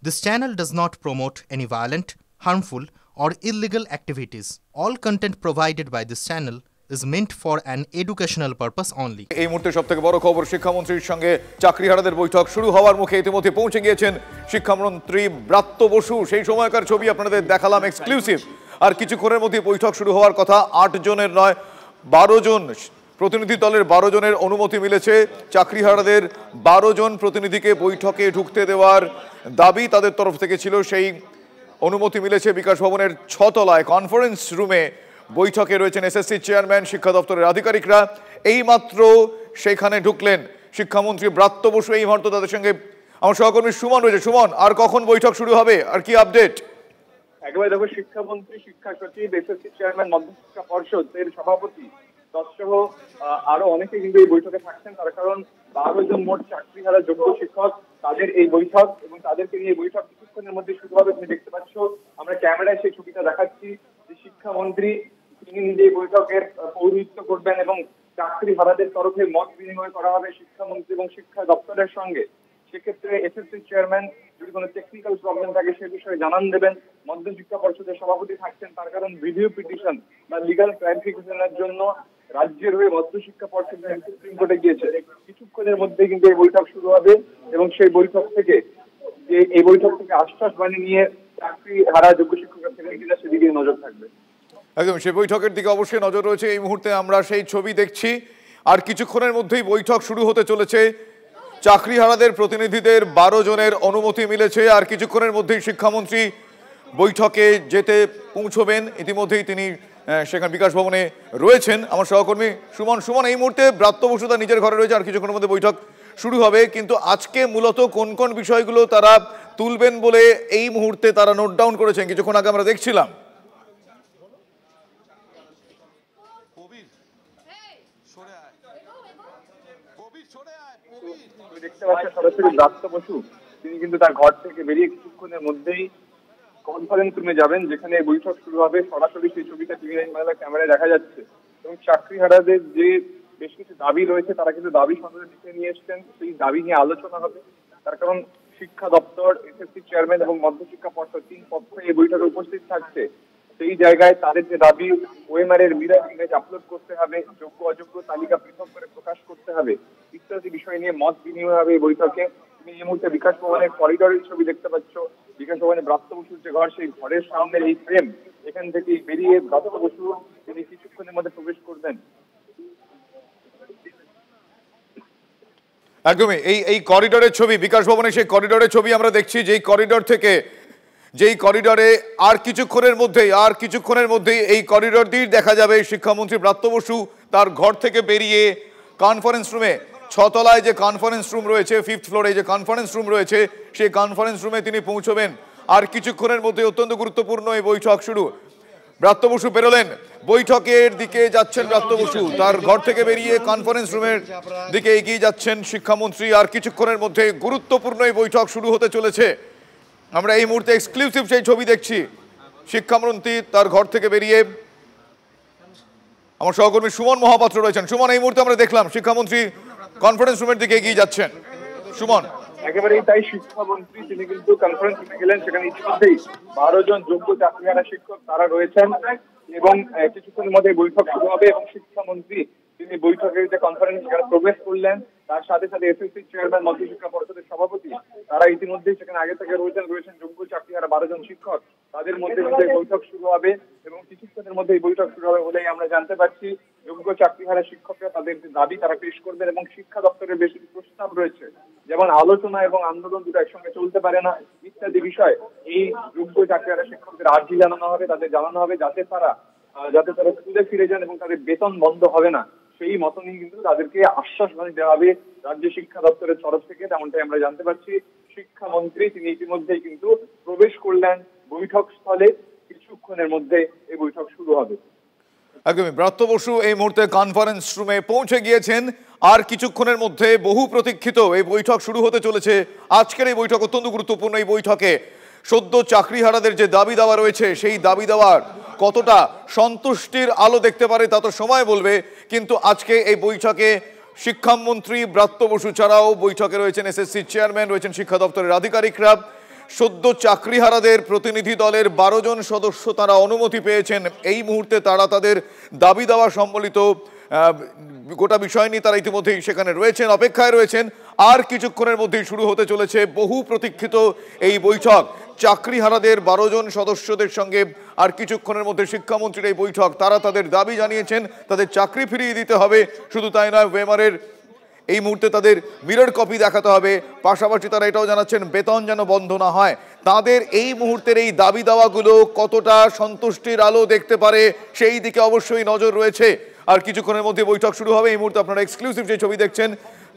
This channel does not promote any violent, harmful, or illegal activities. All content provided by this channel is meant for an educational purpose only. এই মুহূর্তে সবথেকে বড় খবর, শিক্ষামন্ত্রীর সঙ্গে চাকরিহারাদের বৈঠক শুরু হওয়ার মুখে ইতিমধ্যে পৌঁছে গিয়েছেন শিক্ষামন্ত্রী ব্রাত্য বসু। সেই সময়কার ছবি আপনাদের দেখালাম এক্সক্লুসিভ। আর কিছুক্ষণের মধ্যে বৈঠক শুরু হওয়ার কথা। 8 জনের নয় 12 জন প্রতিনিধি দলের 12 জনের অনুমতি মিলেছে। চাকরিহারাদের 12 জন প্রতিনিধিকে বৈঠকে ঢুকতে দেওয়ার দাবি তাদের তরফ থেকে ছিল। সেই অনুমতি মিলেছে বিকাশ ভবনের 6 তলায় কনফারেন্স রুমে। বৈঠকে রয়েছেন এসএসসি চেয়ারম্যান, শিক্ষা দপ্তরের আধিকারিকরা। এইমাত্র সেখানে ঢুকলেন শিক্ষামন্ত্রী ব্রাত্য বসু। এই মুহূর্তে তাদের সঙ্গে আমার সহকর্মী সুমন রয়েছে। সুমন, আর কখন বৈঠক শুরু হবে আর কি আপডেট? একেবারে দেখো, শিক্ষামন্ত্রী, শিক্ষা সচিব, এসএসসি চেয়ারম্যান, মধ্যশিক্ষা পর্ষদের সভাপতি তৎসহ আরো অনেকে কিন্তু এই বৈঠকে থাকছেন। তার কারণ 12 জন মোট চাকরিহারা যোগ্য শিক্ষক, তাদের এই বৈঠক এবং তাদেরকে নিয়ে বৈঠক কিছুক্ষণের মধ্যে শুরু হবে। তুমি দেখতে পাচ্ছ, আমরা ক্যামেরায় সেই ছবিটা দেখাচ্ছি যে শিক্ষামন্ত্রী তিনি নিজে এই বৈঠকের পৌরোহিত্য করবেন এবং চাকরিহারাদের তরফে মত বিনিময় করা হবে শিক্ষামন্ত্রী এবং শিক্ষা দপ্তরের সঙ্গে। সেক্ষেত্রে এসএসসি চেয়ারম্যান যদি কোনো টেকনিক্যাল প্রবলেম থাকে সে বিষয়ে জানান দেবেন। মধ্যশিক্ষা পর্ষদের সভাপতি থাকছেন। তার কারণ রিভিউ পিটিশন বা লিগাল ক্লারিফিকেশনের জন্য রাজ্যের হয়ে মধ্যশিক্ষা পর্ষদ সুপ্রিম কোর্টে গিয়েছে। কিছুক্ষণের মধ্যে কিন্তু এই বৈঠক শুরু হবে এবং সেই বৈঠক থেকে আশ্বাস বাণী নিয়ে চাকরি হারা যোগ্য শিক্ষকরা ফেরেন কিনা সেদিকে নজর থাকবে। একদম, সেই বৈঠকের দিকে অবশ্যই নজর রয়েছে। এই মুহূর্তে আমরা সেই ছবি দেখছি। আর কিছুক্ষণের মধ্যেই বৈঠক শুরু হতে চলেছে। চাকরিহারাদের প্রতিনিধিদের 12 জনের অনুমতি মিলেছে। আর কিছুক্ষণের মধ্যেই শিক্ষামন্ত্রী বৈঠকে যেতে পৌঁছবেন। ইতিমধ্যেই তিনি সেখানে বিকাশ ভবনে রয়েছেন। আমার সহকর্মী সুমন, এই মুহূর্তে ব্রাত্য বসু তার নিজের ঘরে রয়েছে। আর কিছুক্ষণের মধ্যে বৈঠক শুরু হবে। কিন্তু আজকে মূলত কোন কোন বিষয়গুলো তারা তুলবেন বলে এই মুহূর্তে তারা নোট ডাউন করেছেন কিছুক্ষণ আগে আমরা দেখছিলাম। দেখতে পাচ্ছেন সরাসরি ব্রাত্য বসু তিনি কিন্তু তার ঘর থেকে বেরিয়ে কিছুক্ষণের মধ্যেই কনফারেন্স রুমে যাবেন, যেখানে বৈঠক শুরু হবে। সরাসরি সেই ছবিটা টিভি বাংলা ক্যামেরায় দেখা যাচ্ছে এবং চাকরিহারাদের যে বেশ কিছু দাবি রয়েছে তারা কিন্তু দাবি সংগ্রহ লিখে নিয়ে এসছেন। সেই দাবি নিয়ে আলোচনা হবে। তার কারণ শিক্ষা দপ্তর, এসএসসি চেয়ারম্যান এবং মধ্যশিক্ষা পর্ষদ 3 পক্ষ এই বৈঠকে উপস্থিত থাকছে। সেই জায়গায় তাদের যে দাবি, ওএমআর এর মিরর ইমেজ আপলোড করতে হবে, যোগ্য অযোগ্য তালিকা পৃথক করে প্রকাশ করতে হবে ইত্যাদি বিষয় নিয়ে মত বিনিময় হবে এই বৈঠকে। তুমি এই মুহূর্তে বিকাশ ভবনের করিডোরের ছবি দেখতে পাচ্ছ। বিকাশ ভবনে ব্রাত্য বসুর যে ঘর, সেই ঘরের সামনে এই ফ্রেম, এখান থেকে বেরিয়ে ব্রাত্য বসু তিনি কিছুক্ষণের মধ্যে প্রবেশ করবেন। একদমই, এই করিডোরের ছবি, বিকাশ ভবনের সেই করিডোরের ছবি আমরা দেখছি। যেই করিডোরে আর কিছুক্ষণের মধ্যেই এই করিডোর দিয়ে দেখা যাবে শিক্ষামন্ত্রী ব্রাত্য বসু তার ঘর থেকে বেরিয়ে কনফারেন্স রুমে, 6 তলায় যে কনফারেন্স রুম রয়েছে, 5th ফ্লোরে যে কনফারেন্স রুম রয়েছে, সেই কনফারেন্স রুমে তিনি পৌঁছবেন। আর কিছুক্ষণের মধ্যে অত্যন্ত গুরুত্বপূর্ণ এই বৈঠক শুরু। ব্রাত্য বসু বেরোলেন, বৈঠকের দিকে যাচ্ছেন ব্রাত্য বসু। তার ঘর থেকে বেরিয়ে কনফারেন্স রুমের দিকে এগিয়ে যাচ্ছেন শিক্ষামন্ত্রী। আর কিছুক্ষণের মধ্যে গুরুত্বপূর্ণ এই বৈঠক শুরু হতে চলেছে। আমরা এই মুহূর্তে এক্সক্লুসিভ সেই ছবি দেখছি। শিক্ষামন্ত্রী তার ঘর থেকে বেরিয়ে, আমার সহকর্মী সুমন মহাপাত্র রয়েছেন। সুমন, এই মুহূর্তে আমরা দেখলাম শিক্ষামন্ত্রী কনফারেন্স রুমের দিকে এগিয়ে যাচ্ছেন। সুমন, একেবারেই তাই, শিক্ষামন্ত্রী তিনি কিন্তু কনফারেন্স রুমে গেলেন। সেখানে ইতিমধ্যেই 12 জন যোগ্য চাকরিহারা শিক্ষক তারা রয়েছেন এবং কিছুক্ষণের মধ্যে বৈঠক শুরু হবে এবং শিক্ষামন্ত্রী তিনি বৈঠকের যে কনফারেন্স সেখানে প্রবেশ করলেন। তার সাথে সাথে এসএসসি চেয়ারম্যান, মধ্যশিক্ষা পর্ষদের সভাপতি তারা ইতিমধ্যেই সেখানে আগে থেকে রয়েছেন যোগ্য চাকরিহারা 12 জন শিক্ষক। তাদের মধ্যে কিন্তু বৈঠক শুরু হবে এবং কিছুক্ষণের মধ্যে এই বৈঠক শুরু হবে বলেই আমরা জানতে পারছি। যোগ্য চাকরিহারা শিক্ষকরা তাদের যে দাবি তারা পেশ করবেন এবং শিক্ষা দপ্তরের বেশ কিছু প্রস্তাব রয়েছে, যেমন আলোচনা এবং আন্দোলন দুটো একসঙ্গে চলতে পারে না ইত্যাদি বিষয়। এই যোগ্য চাকরিহারা শিক্ষকদের আর্জি জানানো হবে, তাদের জানানো হবে যাতে তারা স্কুলে ফিরে যান এবং তাদের বেতন বন্ধ হবে না। সেই মত নিয়ে কিন্তু তাদেরকে আশ্বাস বাণী দেওয়া হবে রাজ্য শিক্ষা দপ্তরের তরফ থেকে, তেমনটাই আমরা জানতে পারছি। শিক্ষামন্ত্রী তিনি ইতিমধ্যেই কিন্তু প্রবেশ করলেন বৈঠক স্থলে। কিছুক্ষণের মধ্যে এই বৈঠক শুরু হবে। একদমই, ব্রাত্য বসু এই মুহূর্তে কনফারেন্স রুমে পৌঁছে গিয়েছেন। আর কিছুক্ষণের মধ্যে বহু প্রতীক্ষিত এই বৈঠক শুরু হতে চলেছে। আজকের এই বৈঠক অত্যন্ত গুরুত্বপূর্ণ। এই বৈঠকে সদ্য চাকরিহারাদের যে দাবি দাওয়া রয়েছে, সেই দাবি দাওয়ার কতটা সন্তুষ্টির আলো দেখতে পারে তা তো সময় বলবে। কিন্তু আজকে এই বৈঠকে শিক্ষামন্ত্রী ব্রাত্য বসু ছাড়াও বৈঠকে রয়েছেন এসএসসি চেয়ারম্যান, রয়েছেন শিক্ষা দপ্তরের আধিকারিকরা। সদ্য চাকরিহারাদের প্রতিনিধি দলের 12 জন সদস্য তারা অনুমতি পেয়েছেন। এই মুহূর্তে তারা তাদের দাবি দাওয়া সম্বলিত গোটা বিষয় নিয়ে তারা ইতিমধ্যেই সেখানে রয়েছেন, অপেক্ষায় রয়েছেন। আর কিছুক্ষণের মধ্যেই শুরু হতে চলেছে বহু প্রতীক্ষিত এই বৈঠক। চাকরিহারাদের 12 জন সদস্যদের সঙ্গে আর কিছুক্ষণের মধ্যে শিক্ষামন্ত্রীর এই বৈঠক। তারা তাদের দাবি জানিয়েছেন, তাদের চাকরি ফিরিয়ে দিতে হবে। শুধু তাই নয়, ওয়েমারের এই মুহূর্তে তাদের মিরর কপি দেখাতে হবে। পাশাপাশি তারা এটাও জানাচ্ছেন বেতন যেন বন্ধ না হয়। তাদের এই মুহূর্তের এই দাবি দাওয়াগুলো কতটা সন্তুষ্টির আলো দেখতে পারে সেই দিকে অবশ্যই নজর রয়েছে। আর কিছুক্ষণের মধ্যে বৈঠক শুরু হবে। এই মুহূর্তে আপনারা এক্সক্লুসিভ যে ছবি দেখছেন,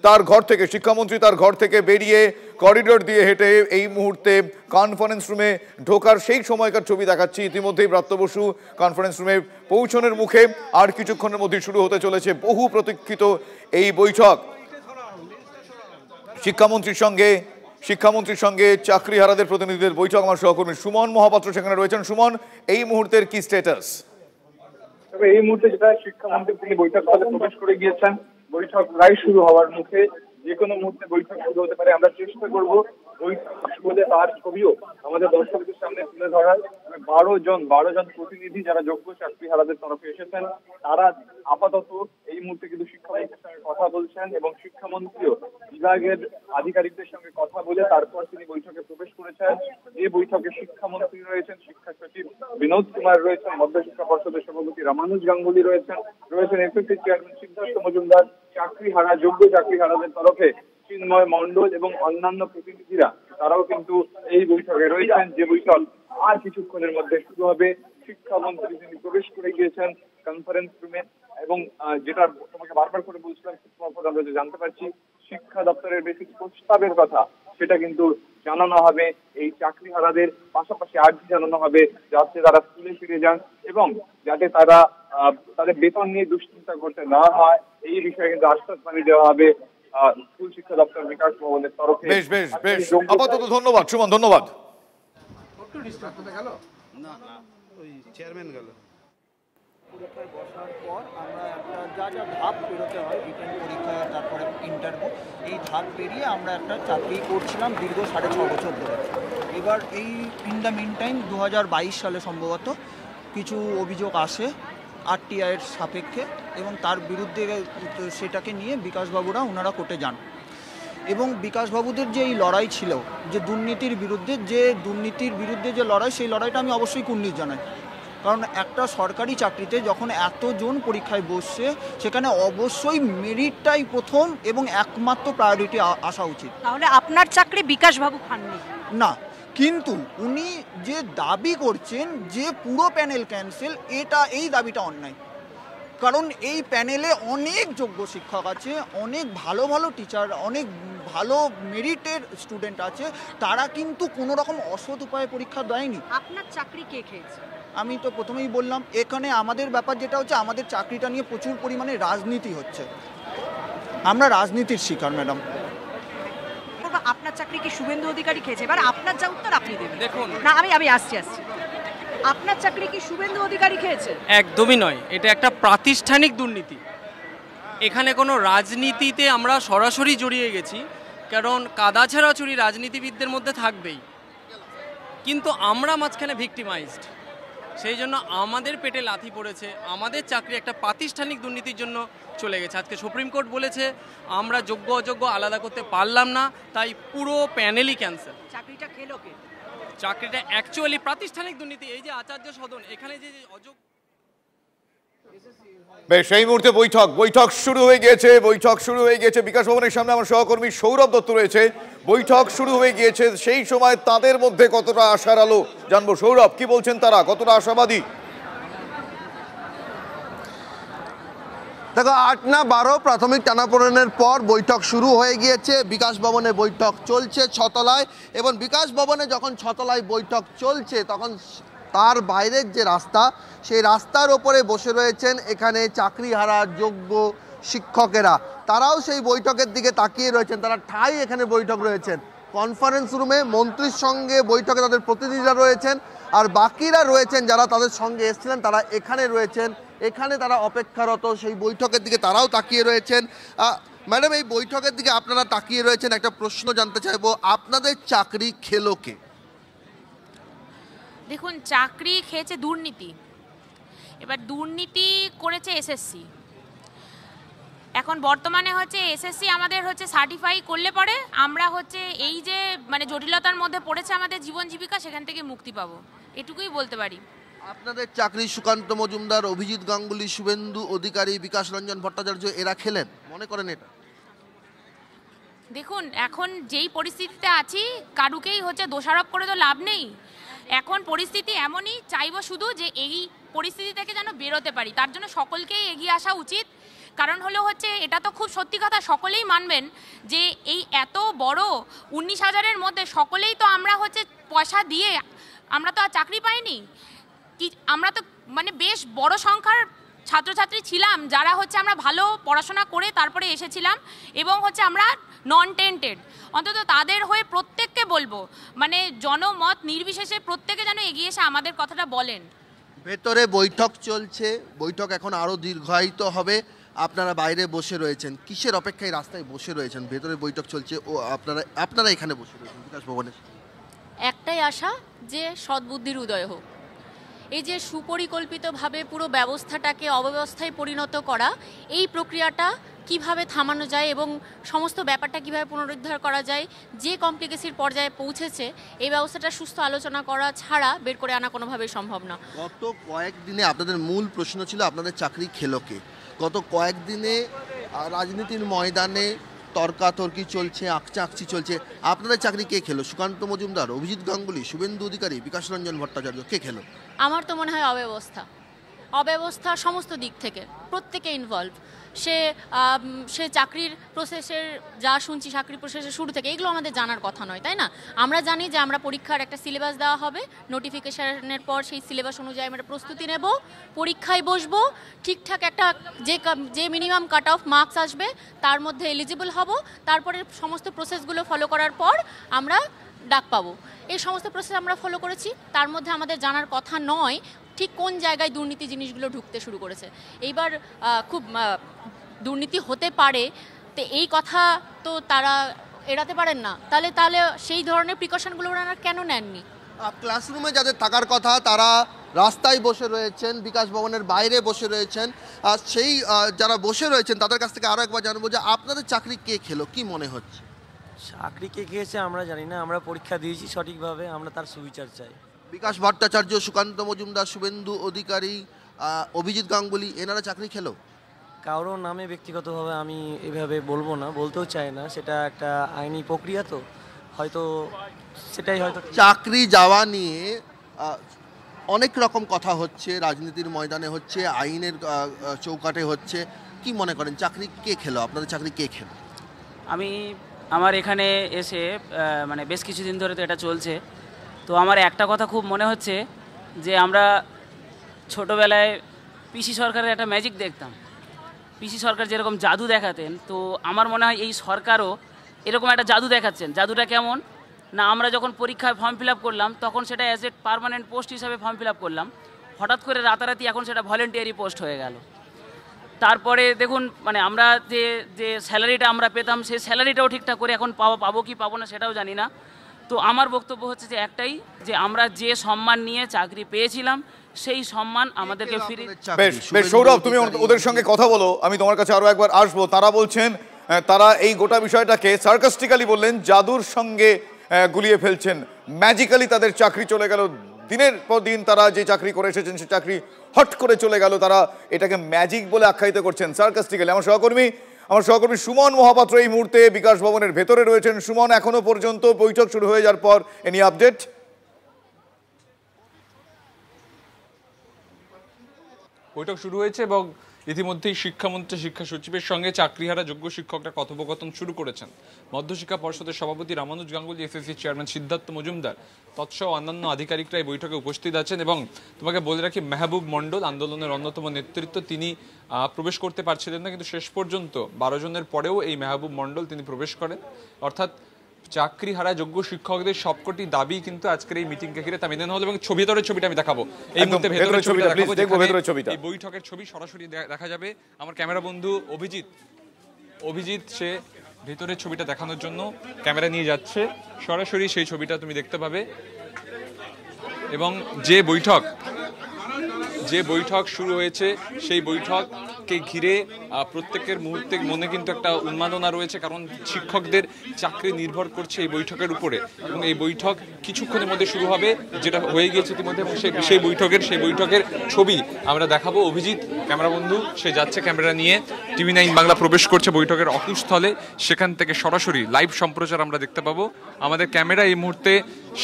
তার ঘর থেকে শিক্ষামন্ত্রী তার ঘর থেকে বেরিয়ে করিডোর দিয়ে হেঁটে এই মুহূর্তে কনফারেন্স রুমে ঢোকার সেই সময়কার ছবি দেখাচ্ছি। ইতিমধ্যেই ব্রাত্য বসু কনফারেন্স রুমে পৌঁছানোর মুখে। আর কিছুক্ষণের মধ্যে শুরু হতে চলেছে বহু প্রতীক্ষিত এই বৈঠক। শিক্ষামন্ত্রীর সঙ্গে চাকরিহারাদের প্রতিনিধিদের বৈঠক। আমার সহকর্মী সুমন মহাপাত্র সেখানে রয়েছেন। সুমন, এই মুহূর্তের কি স্ট্যাটাস? তবে এই মুহূর্তে যেটা শিক্ষামন্ত্রী তিনি বৈঠক হলে প্রবেশ করে গিয়েছেন, বৈঠক প্রায় শুরু হওয়ার মুখে, যে কোনো মুহূর্তে বৈঠক শুরু হতে পারে। আমরা চেষ্টা করব বৈঠক শুরু হলে তার ছবিও আমাদের দর্শকদের সামনে তুলে ধরার। 12 জন প্রতিনিধি যারা যোগ্য চাকরিহারাদের তরফে এসেছেন, তারা আপাতত এই মুহূর্তে কিন্তু শিক্ষামন্ত্রীর সঙ্গে কথা বলছেন এবং শিক্ষামন্ত্রীও বিভাগের আধিকারিকদের সঙ্গে কথা বলে তারপর তিনি বৈঠকে প্রবেশ করেছেন। যে বৈঠকে শিক্ষামন্ত্রী রয়েছেন, শিক্ষা সচিব বিনোদ কুমার রয়েছেন, মধ্য শিক্ষা পর্ষদের সভাপতি রামানুজ গাঙ্গুলি রয়েছেন এফএসসি চেয়ারম্যান সিদ্ধার্থ মজুমদার, যোগ্য চাকরিহারাদের তরফে চিন্ময় মণ্ডল এবং অন্যান্য প্রতিনিধিরা তারাও কিন্তু এই বৈঠকে রয়েছেন। যে বৈঠক আর কিছুক্ষণের মধ্যে শুরু হবে। শিক্ষামন্ত্রী তিনি প্রবেশ করে গিয়েছেন কনফারেন্স রুমে এবং যেটা তোমাকে বারবার করে বলছিলাম, আমরা যে জানতে পারছি শিক্ষা দপ্তরের বেসিক প্রস্তাবের কথা, সেটা কিন্তু জানানো হবে এই চাকরিহারাদের। পাশাপাশি আর্জি জানানো হবে যাতে তারা স্কুলে ফিরে যান এবং যাতে তারা তাদের বেতন নিয়ে দুশ্চিন্তা করতে না হয়, এই বিষয়ে কিন্তু আশ্বাস দেওয়া হবে স্কুল শিক্ষা দপ্তর বিকাশ ভবনের তরফে। বেশ আপাতত ধন্যবাদ সুমন, ধন্যবাদ। পরীক্ষায় বসার পর আমরা একটা যা ধাপ পেরোতে হয়, রিটেন পরীক্ষা, তারপরে ইন্টারভিউ, এই ধাপ পেরিয়ে আমরা একটা চাকরি করছিলাম দীর্ঘ 6.5 বছর ধরে। এবার এই ইন দ্য মিন টাইম 2022 সালে সম্ভবত কিছু অভিযোগ আসে আরটিআইয়ের সাপেক্ষে এবং তার বিরুদ্ধে সেটাকে নিয়ে বিকাশবাবুরা ওনারা কোর্টে যান। এবং বিকাশবাবুদের যে এই লড়াই ছিল, যে দুর্নীতির বিরুদ্ধে যে লড়াই, সেই লড়াইটা আমি অবশ্যই কুর্নিশ জানাই। কারণ একটা সরকারি চাকরিতে যখন এতজন পরীক্ষায় বসছে, সেখানে অবশ্যই মেরিটটাই প্রথম এবং একমাত্র প্রায়োরিটি আসা উচিত। তাহলে আপনার চাকরি বিকাশবাবু খাননি না, কিন্তু উনি যে দাবি করছেন যে পুরো প্যানেল ক্যান্সেল, এই দাবিটা অন্যায়। কারণ এই প্যানেলে অনেক যোগ্য শিক্ষক আছে, অনেক ভালো টিচার, অনেক ভালো মেরিটের স্টুডেন্ট আছে, তারা কিন্তু কোনো রকম অসৎ উপায়ে পরীক্ষা দেয়নি। আপনার চাকরি কে খেয়েছে? আমি তো প্রথমেই বললাম, এখানে আমাদের ব্যাপার যেটা হচ্ছে, আমাদের চাকরিটা নিয়ে প্রচুর পরিমাণে রাজনীতি হচ্ছে। আমরা রাজনীতির শিকার ম্যাডাম। আপনার চাকরি কি শুভেন্দু অধিকারী খেয়েছে? এবার আপনার যা উত্তর আপনি দেবেন। দেখুন, না আমি আসছি। আপনার চাকরি কি শুভেন্দু অধিকারী খেয়েছে? একদমই নয়, এটা একটা প্রাতিষ্ঠানিক দুর্নীতি। এখানে কোনো রাজনীতিতে আমরা সরাসরি জড়িয়ে গেছি, কারণ কাদা ছেঁড়াছড়ি রাজনীতিবিদদের মধ্যে থাকবেই, কিন্তু আমরা মাঝখানে ভিক্টিমাইজড। সেই জন্য আমাদের পেটে লাথি পড়েছে, আমাদের চাকরি একটা প্রাতিষ্ঠানিক দুর্নীতির জন্য চলে গেছে। আজকে সুপ্রিম কোর্ট বলেছে আমরা যোগ্য অযোগ্য আলাদা করতে পারলাম না, তাই পুরো প্যানেলই ক্যান্সেল। চাকরিটা খেলো কে? চাকরিটা অ্যাকচুয়ালি প্রাতিষ্ঠানিক দুর্নীতি। এই যে আচার্য সদন, এখানে যে অযোগ্য। বেশ, এই মুহূর্তে বৈঠক শুরু হয়ে গিয়েছে বিকাশ ভবনের সামনে। আমার সহকর্মী সৌরভ দত্ত রয়েছে। বৈঠক শুরু হয়ে গিয়েছে, সেই সময় তাদের মধ্যে কতটা আশার আলো জানবো। সৌরভ, কি বলছেন তারা, কতটা আশাবাদী? দেখো, 8 না 12 প্রাথমিক টানাপোড়েনের পর বৈঠক শুরু হয়ে গিয়েছে। বিকাশ ভবনে বৈঠক চলছে 6 তলায়, এবং বিকাশ ভবনে যখন 6 তলায় বৈঠক চলছে, তখন তার বাইরের যে রাস্তা, সেই রাস্তার ওপরে বসে রয়েছেন এখানে চাকরিহারা যোগ্য শিক্ষকেরা। তারাও সেই বৈঠকের দিকে তাকিয়ে রয়েছেন, তারা ঠাই এখানে বৈঠক রয়েছেন কনফারেন্স রুমে। মন্ত্রীর সঙ্গে বৈঠকে তাদের প্রতিনিধিরা রয়েছেন, আর বাকিরা রয়েছেন যারা তাদের সঙ্গে এসেছিলেন, তারা এখানে রয়েছেন। এখানে তারা অপেক্ষারত, সেই বৈঠকের দিকে তারাও তাকিয়ে রয়েছেন। ম্যাডাম, এই বৈঠকের দিকে আপনারা তাকিয়ে রয়েছেন, একটা প্রশ্ন জানতে চাইবো, আপনাদের চাকরি খেলো কে? দেখুন, চাকরি খেয়েছে দুর্নীতি, এবার দুর্নীতি করেছে এসএসসি। এখন বর্তমানে হচ্ছে এসএসসি আমাদের হচ্ছে সার্টিফাই করলে পরে আমরা হচ্ছে এই যে মানে জটিলতার মধ্যে পড়েছে আমাদের জীবন জীবিকা, সেখান থেকে মুক্তি পাবো, এটুকুই বলতে পারি। আপনাদের চাকরি সুকান্ত মজুমদার, অভিজিৎ গাঙ্গুলি, শুভেন্দু অধিকারী, বিকাশ রঞ্জন ভট্টাচার্য এরা খেলেন, মনে করেন এটা? দেখুন, এখন যেই পরিস্থিতিতে আছি কারুকেই হচ্ছে দোষারোপ করে তো লাভ নেই। এখন পরিস্থিতি এমনই, চাইবো শুধু যে এই পরিস্থিতি থেকে যেন বেরোতে পারি, তার জন্য সকলকেই এগিয়ে আসা উচিত। কারণ হলো হচ্ছে এটা তো খুব সত্যি কথা, সকলেই মানবেন যে এই এত বড় 19,000-এর মধ্যে সকলেই তো আমরা হচ্ছে পয়সা দিয়ে আমরা তো আর চাকরি পাইনি কি, আমরা তো মানে বেশ বড় সংখ্যার ছাত্রছাত্রী ছিলাম যারা হচ্ছে আমরা ভালো পড়াশোনা করে তারপরে এসেছিলাম এবং হচ্ছে আমরা নন টেন্টেড। অন্তত তাদের হয়ে প্রত্যেককে বলবো, মানে জনমত নির্বিশেষে প্রত্যেকে যেন এগিয়ে এসে আমাদের কথাটা বলেন। ভেতরে বৈঠক চলছে, বৈঠক এখন আরও দীর্ঘায়িত হবে, আপনারা বাইরে বসে রয়েছেন, কিসের অপেক্ষায় রাস্তায় বসে রয়েছেন? ভেতরে বৈঠক চলছে ও আপনারা এখানে বসে রয়েছেন বিকাশ ভবনে। একটাই আশা যে সদ্বুদ্ধির উদয় হোক। এই যে সুপরিকল্পিতভাবে পুরো ব্যবস্থাটাকে অব্যবস্থায় পরিণত করা, এই প্রক্রিয়াটা কিভাবে থামানো যায় এবং সমস্ত ব্যাপারটা কিভাবে পুনরুদ্ধার করা যায়, যে কমপ্লিকেসির পর্যায়ে পৌঁছেছে এই ব্যবস্থাটা সুস্থ আলোচনা করা ছাড়া বের করে আনা কোনোভাবেই সম্ভব না। গত কয়েকদিনে আপনাদের মূল প্রশ্ন ছিল আপনাদের চাকরি খেলো কে। গত কয়েকদিনে রাজনীতির ময়দানে তর্কাতর্কি চলছে, আকচি চলছে, আপনাদের চাকরি কে খেলো? সুকান্ত মজুমদার, অভিজিৎ গাঙ্গুলি, শুভেন্দু অধিকারী, বিকাশ রঞ্জন ভট্টাচার্য, কে খেলো? আমার তো মনে হয় অব্যবস্থা সমস্ত দিক থেকে, প্রত্যেকে ইনভলভ। সে চাকরির প্রসেসের যা শুনছি, চাকরির প্রসেসের শুরু থেকে, এগুলো আমাদের জানার কথা নয়, তাই না? আমরা জানি যে আমরা পরীক্ষার একটা সিলেবাস দেওয়া হবে, নোটিফিকেশনের পর সেই সিলেবাস অনুযায়ী আমরা প্রস্তুতি নেব, পরীক্ষায় বসবো, ঠিকঠাক একটা যে মিনিমাম কাট অফ মার্কস আসবে তার মধ্যে এলিজিবল হব, তারপরে সমস্ত প্রসেসগুলো ফলো করার পর আমরা ডাক পাবো। এই সমস্ত প্রসেস আমরা ফলো করেছি, তার মধ্যে আমাদের জানার কথা নয় ঠিক কোন জায়গায় দুর্নীতি জিনিসগুলো ঢুকতে শুরু করেছে। এইবার খুব দুর্নীতি হতে পারে, তো এই কথা তো তারা এড়াতে পারেন না, তাহলে সেই ধরনের প্রিকশনগুলো ওনারা কেন নেননি? ক্লাসরুমে যাদের থাকার কথা তারা রাস্তায় বসে রয়েছেন, বিকাশ ভবনের বাইরে বসে রয়েছেন, আর সেই যারা বসে রয়েছেন তাদের কাছ থেকে আরও একবার জানবো যে আপনাদের চাকরি কে খেলো, কি মনে হচ্ছে? চাকরি কে খেয়েছে আমরা জানি না, আমরা পরীক্ষা দিয়েছি সঠিকভাবে, আমরা তার সুবিচার চাই। বিকাশ ভট্টাচার্য, সুকান্ত মজুমদার, শুভেন্দু অধিকারী, অভিজিৎ গাঙ্গুলি, এনারা চাকরি খেলো? কারোর নামে ব্যক্তিগতভাবে আমি এভাবে বলবো না, বলতেও চাই না, সেটা একটা আইনি প্রক্রিয়া, তো হয়তো সেটাই হয়তো। চাকরি যাওয়া নিয়ে অনেক রকম কথা হচ্ছে, রাজনীতির ময়দানে হচ্ছে, আইনের চৌকাটে হচ্ছে, কি মনে করেন চাকরি কে খেলো? আপনাদের চাকরি কে খেলো? আমার এখানে এসে মানে বেশ কিছুদিন ধরে তো এটা চলছে, তো আমার একটা কথা খুব মনে হচ্ছে যে আমরা ছোটোবেলায় পিসি সরকারের একটা ম্যাজিক দেখতাম, পিসি সরকার যেরকম জাদু দেখাতেন, তো আমার মনে হয় এই সরকারও এরকম একটা জাদু দেখাচ্ছেন। জাদুটা কেমন না, আমরা যখন পরীক্ষায় ফর্ম ফিল আপ করলাম তখন সেটা অ্যাজ এ পার্মানেন্ট পোস্ট হিসাবে ফর্ম ফিল আপ করলাম, হঠাৎ করে রাতারাতি এখন সেটা ভলেন্টিয়ারি পোস্ট হয়ে গেল। তারপরে দেখুন মানে আমরা যে স্যালারিটা আমরা পেতাম সেই স্যালারিটাও ঠিকঠাক করে এখন পাবো কি পাবো না সেটাও জানি না। তো আমার বক্তব্য হচ্ছে যে একটাই, যে আমরা যে সম্মান নিয়ে চাকরি পেয়েছিলাম সেই সম্মান আমাদেরকে ফিরে। বেশ সৌরভ, তুমি ওদের সঙ্গে কথা বলো, আমি তোমার কাছে আরো একবার আসবো। তারা বলছেন তারা এই গোটা বিষয়টাকে সার্কাস্টিক্যালি বললেন জাদুর সঙ্গে গুলিয়ে ফেলছেন, ম্যাজিক্যালি তাদের চাকরি চলে গেল, দিনের পর দিন তারা যে চাকরি করে এসেছেন সে চাকরি হট করে চলে গেল, তারা এটাকে ম্যাজিক বলে আখ্যায়িত করছেন সার্কাস্টিক্যালি। আমার সহকর্মী সুমন মহাপাত্র এই মুহূর্তে বিকাশ ভবনের ভেতরে রয়েছেন। সুমন, এখনো পর্যন্ত বৈঠক শুরু হয়ে যাওয়ার পর এনি আপডেট? বৈঠক শুরু হয়েছে এবং ইতিমধ্যেই শিক্ষামন্ত্রী শিক্ষা সচিবের সঙ্গে চাকরিহারা যোগ্য শিক্ষকরা কথোপকথন শুরু করেছেন। মধ্যশিক্ষা পর্ষদের সভাপতি রামানুজ গাঙ্গুলি, এসএসসি চেয়ারম্যান সিদ্ধার্থ মজুমদার তৎসহ অন্যান্য আধিকারিকরা এই বৈঠকে উপস্থিত আছেন। এবং তোমাকে বলে রাখি, মেহবুব মণ্ডল আন্দোলনের অন্যতম নেতৃত্ব, তিনি প্রবেশ করতে পারছিলেন না, কিন্তু শেষ পর্যন্ত 12 জনের পরেও এই মেহবুব মণ্ডল তিনি প্রবেশ করেন। অর্থাৎ চাকরি হারা যোগ্য শিক্ষকদের সবকটি দাবি কিন্তু আজকের এই মিটিংকে ঘিরে তা মেনে নেওয়া হলো। এবং ভেতরের ছবিটা আমি দেখাবো এই মুহূর্তে, ভেতরের ছবিটা দেখাবো, এই বৈঠকের ছবি সরাসরি দেখা যাবে। আমার ক্যামেরা বন্ধু অভিজিৎ সে ভেতরের ছবিটা দেখানোর জন্য ক্যামেরা নিয়ে যাচ্ছে, সরাসরি সেই ছবিটা তুমি দেখতে পাবে। এবং যে বৈঠক শুরু হয়েছে সেই বৈঠককে ঘিরে প্রত্যেকের মুহূর্তে মনে কিন্তু একটা উন্মাদনা রয়েছে, কারণ শিক্ষকদের চাকরি নির্ভর করছে এই বৈঠকের উপরে এবং এই বৈঠক কিছুক্ষণের মধ্যে শুরু হবে, যেটা হয়ে গিয়েছে ইতিমধ্যে। সেই বৈঠকের ছবি আমরা দেখাবো। অভিজিৎ ক্যামেরা বন্ধু সে যাচ্ছে ক্যামেরা নিয়ে, TV9 বাংলা প্রবেশ করছে বৈঠকের অকুস্থলে, সেখান থেকে সরাসরি লাইভ সম্প্রচার আমরা দেখতে পাবো। আমাদের ক্যামেরা এই মুহূর্তে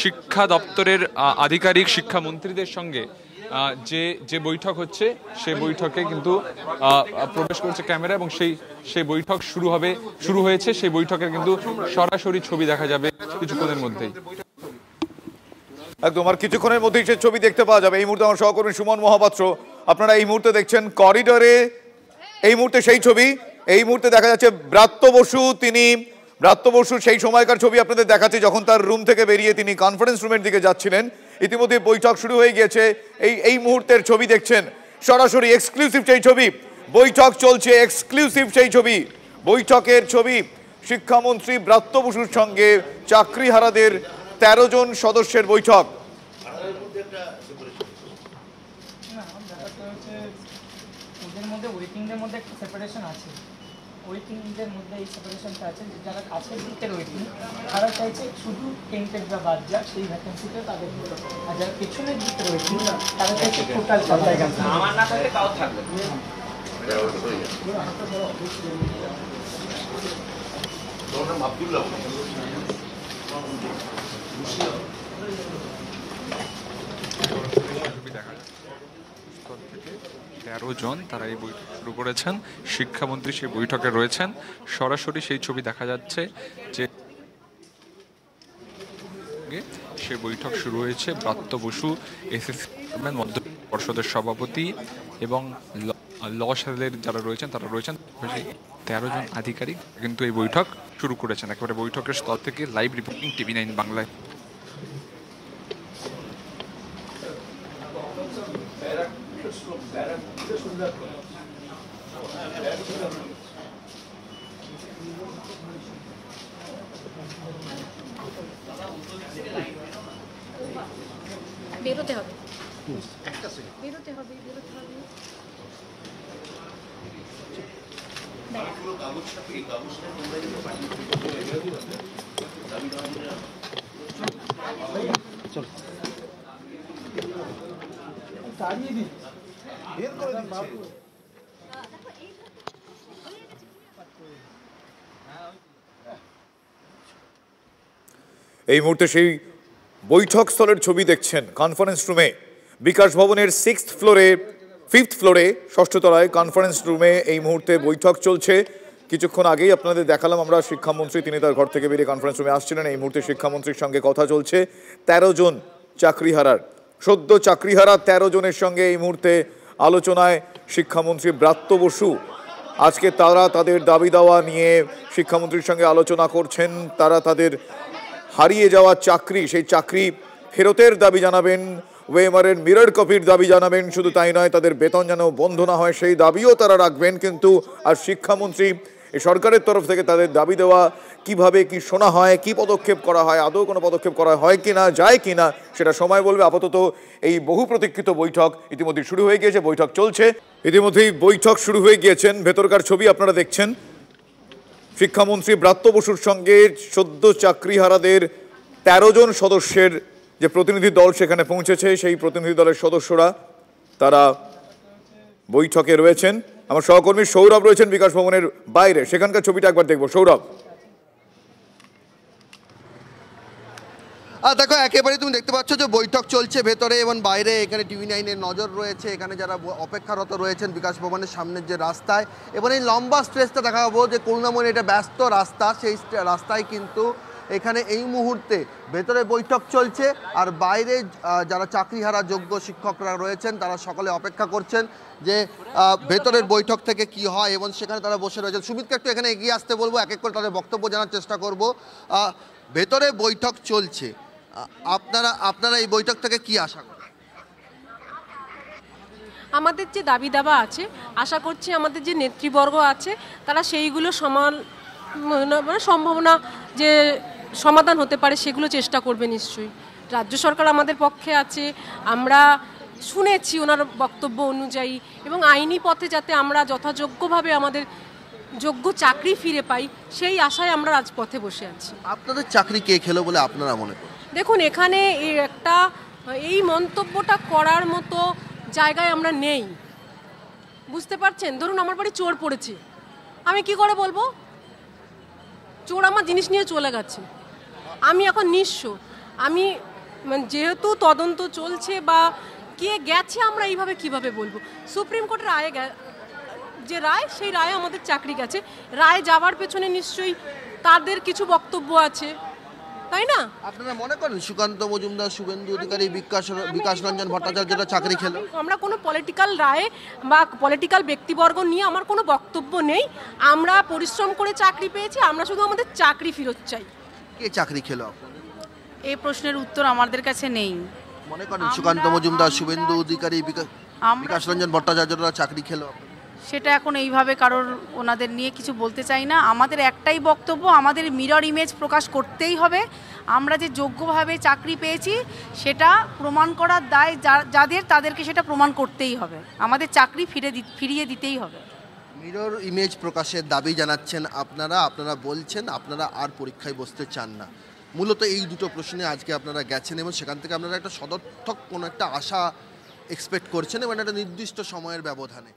শিক্ষা দপ্তরের আধিকারিক শিক্ষামন্ত্রীদের সঙ্গে যে বৈঠক হচ্ছে সেই বৈঠকে কিন্তু প্রবেশ করছে ক্যামেরা এবং সেই বৈঠক শুরু হয়েছে। সেই বৈঠকের কিন্তু সরাসরি ছবি দেখা যাবে কিছুক্ষণের মধ্যেই। একদম আর কিছুক্ষণের মধ্যেই সেই ছবি দেখতে পাওয়া যাবে। এই মুহূর্তে আমার সহকর্মী সুমন মহাপাত্র, আপনারা এই মুহূর্তে দেখছেন করিডোরে এই মুহূর্তে সেই ছবি। এই মুহূর্তে দেখা যাচ্ছে ব্রাত্য বসু সেই সময়কার ছবি আপনাদের দেখাচ্ছে, যখন তার রুম থেকে বেরিয়ে তিনি কনফারেন্স রুমের দিকে যাচ্ছিলেন। ইতিমধ্যে বৈঠক শুরু হয়ে গিয়েছে। এই মুহূর্তের ছবি দেখছেন সরাসরি, এক্সক্লুসিভ সেই ছবি। বৈঠক চলছে, এক্সক্লুসিভ সেই ছবি, বৈঠকের ছবি। শিক্ষামন্ত্রী ব্রাত্য বসুর সঙ্গে চাকরিহারাদের 13 জন সদস্যের বৈঠক। ওদের মধ্যে ওয়েটিংদের মধ্যে একটা সেপারেশন আছে, ওয়েটিংদের মধ্যে এই সেপারেশনটা আছে। যারা কাছের দিকের ওয়েটিং তারা চাইছে শুধু টেন্টেডরা বাদ যাক সেই ভ্যাকেন্সিতে তাদের, আর যারা পেছনের দিকের ওয়েটিং তারা চাইছে টোটাল ভ্যাকেন্সি আমার না থাকলে তাও থাকবে। আব্দুল্লাহ 13 জন তারা এই বৈঠক শুরু করেছেন। শিক্ষামন্ত্রী সেই বৈঠকে রয়েছেন, সরাসরি সেই ছবি দেখা যাচ্ছে যে সেই বৈঠক শুরু হয়েছে। ব্রাত্য বসু এসএসসি চেয়ারম্যান, মধ্য পর্ষদের সভাপতি এবং ল সেলের যারা রয়েছেন তারা রয়েছেন। 13 জন আধিকারিক কিন্তু এই বৈঠক শুরু করেছেন। একেবারে বৈঠকের স্থল থেকে লাইভ রিপোর্টিং TV9 বাংলায়। বেরোতে হবে। এই মুহূর্তে সেই বৈঠক স্থলের ছবি দেখছেন কনফারেন্স রুমে, বিকাশ ভবনের 5th ফ্লোরে 6ষ্ঠ তলায় কনফারেন্স রুমে এই মুহূর্তে বৈঠক চলছে। কিছুক্ষণ আগেই আপনাদের দেখালাম আমরা শিক্ষামন্ত্রী, তিনি তার ঘর থেকে বেরিয়ে কনফারেন্স রুমে আসছিলেন। এই মুহূর্তে শিক্ষামন্ত্রীর সঙ্গে কথা চলছে। 13 জন সদ্য চাকরিহারা 13 জনের সঙ্গে এই মুহূর্তে আলোচনায় শিক্ষামন্ত্রী ব্রাত্য বসু। আজকে তারা তাদের দাবি দাওয়া নিয়ে শিক্ষামন্ত্রীর সঙ্গে আলোচনা করছেন। তারা তাদের হারিয়ে যাওয়া চাকরি, সেই চাকরি ফেরতের দাবি জানাবেন, ওয়েমারের মিরর কপির দাবি জানাবেন। শুধু তাই নয়, তাদের বেতন যেন বন্ধ না হয় সেই দাবিও তারা রাখবেন। কিন্তু আর শিক্ষামন্ত্রী এই সরকারের তরফ থেকে তাদের দাবি দেওয়া কিভাবে কি শোনা হয়, কি পদক্ষেপ করা হয়, আদৌ কোনো পদক্ষেপ করা হয় কিনা, যায় কিনা সেটা সময় বলবে। আপাতত এই বহু প্রতীক্ষিত বৈঠক ইতিমধ্যে শুরু হয়ে গিয়েছে, বৈঠক চলছে। ইতিমধ্যেই বৈঠক শুরু হয়ে গিয়েছেন, ভেতরকার ছবি আপনারা দেখছেন। শিক্ষামন্ত্রী ব্রাত্য বসুর সঙ্গে সদ্য চাকরিহারাদের 13 জন সদস্যের যে প্রতিনিধি দল সেখানে পৌঁছেছে, সেই প্রতিনিধি দলের সদস্যরা তারা বৈঠকে রয়েছেন। আমার সহকর্মী সৌরভ রয়েছেন বিকাশ ভবনের বাইরে, সেখানকার ছবিটা একবার দেখবো। সৌরভ, দেখো একেবারে তুমি দেখতে পাচ্ছ যে বৈঠক চলছে ভেতরে এবং বাইরে। এখানে TV9-এর নজর রয়েছে, এখানে যারা অপেক্ষারত রয়েছেন বিকাশ ভবনের সামনের যে রাস্তায়, এবং এই লম্বা স্ট্রেচটা দেখাবো যে করুণাময়ী এটা ব্যস্ত রাস্তা, সেই রাস্তায় কিন্তু এখানে এই মুহূর্তে ভেতরে বৈঠক চলছে। আর বাইরে যারা চাকরিহারা যোগ্য শিক্ষকরা রয়েছেন তারা সকলে অপেক্ষা করছেন যে ভেতরের বৈঠক থেকে কি হয়, এবং সেখানে তারা বসে রয়েছেন। সুমিতকে একটু এখানে এগিয়ে আসতে বলবো, এক এক করে তাদের বক্তব্য জানার চেষ্টা করব। ভেতরে বৈঠক চলছে, আপনারা এই বৈঠক থেকে কি আশা করেন? আমাদের যে দাবি দাবা আছে, আশা করছি আমাদের যে নেতৃবর্গ আছে তারা সেইগুলো সম্ভাবনা যে সমাধান হতে পারে সেগুলো চেষ্টা করবে নিশ্চয়ই। রাজ্য সরকার আমাদের পক্ষে আছে, আমরা শুনেছি ওনার বক্তব্য অনুযায়ী, এবং আইনি পথে যাতে আমরা যথাযোগ্যভাবে আমাদের যোগ্য চাকরি ফিরে পাই সেই আশায় আমরা রাজপথে বসে আছি। আপনাদের চাকরি কে খেলো বলে আপনারা মনে করেন? দেখুন, এখানে এই মন্তব্যটা করার মতো জায়গায় আমরা নেই, বুঝতে পারছেন? ধরুন আমার বাড়ি চোর পড়েছে, আমি কি করে বলবো? চোর আমার জিনিস নিয়ে চলে গেছে, আমি এখন নিঃস্ব। আমি যেহেতু তদন্ত চলছে বা কে গেছে আমরা এইভাবে কিভাবে বলবো? সুপ্রিম কোর্টের রায়ে যে রায়, সেই রায়ে আমাদের চাকরি গেছে। রায় যাওয়ার পেছনে নিশ্চয়ই তাদের কিছু বক্তব্য আছে, তাই না? আপনারা মনে করেন সুকান্ত মজুমদার, শুভেন্দু অধিকারী, বিকাশ রঞ্জন ভট্টাচার্যরা চাকরি খেলো? আমরা কোনো পলিটিক্যাল রায় বা পলিটিক্যাল ব্যক্তিবর্গ নিয়ে আমার কোনো বক্তব্য নেই। আমরা পরিশ্রম করে চাকরি পেয়েছি, আমরা শুধু আমাদের চাকরি ফেরত চাই। কে চাকরি খেলো? এই প্রশ্নের উত্তর আমাদের কাছে নেই। মনে করেন সুকান্ত মজুমদার, শুভেন্দু অধিকারী, বিকাশ রঞ্জন ভট্টাচার্যরা চাকরি খেলো? সেটা এখন এইভাবে কারোর ওনাদের নিয়ে কিছু বলতে চাই না। আমাদের একটাই বক্তব্য, আমাদের মিরর ইমেজ প্রকাশ করতেই হবে। আমরা যে যোগ্যভাবে চাকরি পেয়েছি সেটা প্রমাণ করার দায় যাদের, তাদেরকে সেটা প্রমাণ করতেই হবে। আমাদের চাকরি ফিরিয়ে দিতেই হবে। মিরর ইমেজ প্রকাশের দাবি জানাচ্ছেন আপনারা বলছেন আপনারা আর পরীক্ষায় বসতে চান না। মূলত এই দুটো প্রশ্নে আজকে আপনারা গেছেন এবং সেখান থেকে আপনারা একটা সদর্থক কোনো একটা আশা এক্সপেক্ট করছেন এবং একটা নির্দিষ্ট সময়ের ব্যবধানে।